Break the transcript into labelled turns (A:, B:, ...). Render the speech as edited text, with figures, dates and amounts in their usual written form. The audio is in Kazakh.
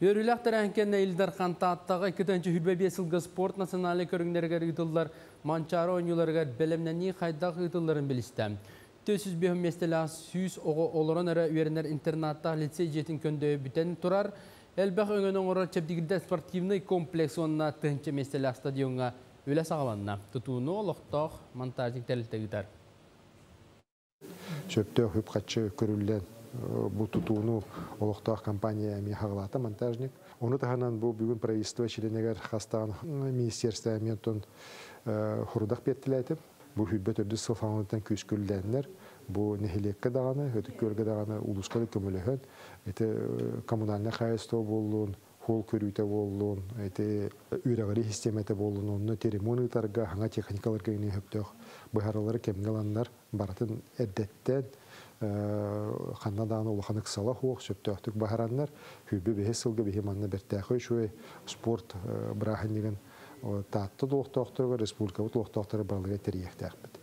A: Örülәқтер әнкен әйілдер қантаттағы 2-ші хүрбәбе сылғы спорт националы көріңдергер ұйтылдар манчары ойныларғар бәлемнәні қайдағы ұйтыларын білісті. 405 местелі сүйіз оғы олырын әрі үйерінер интернатта лицей жетін көнді бүтен тұрар. Әлбәқ өңінің орыр чәптігілді спортивный комплекс онына түнші местелі стадионға өлі сағаланына. Тұтуыны олықтақ монтажник тәрілтігітар.
B: Сөпті өп қатшы көрілден бұл тұтуыны олықтақ компания әме қағылаты монтажник. Оны тағанан бұл бүгін правительство шеленегер қастаған министерство әментон құрудақ беттіләйтіп. Бұл хүббет өрді сылфаңылықтан көз көрілденлер. Бұл нехелекке дағаны, өтік көрге дағаны ұлысқады көміліген. Әті коммунальны қайысты болуын, хол көрүйті болуын, әті үйрағыры системеті болуын, оны теремонитарға, хаңа техникалар кәгіне өптіқ. Бұхаралары кәмгеланлар баратын әддеттен қанна дағаны ұлықаны қысала хоқ, сөптіқтік бұхаранлар. Хүббе бейе сылғы бейе манна бәрттәқы үшуе спорт бірахын деген Татты доқтақтырға республикалық доқтақтыры барылыға терияқтәқпеді.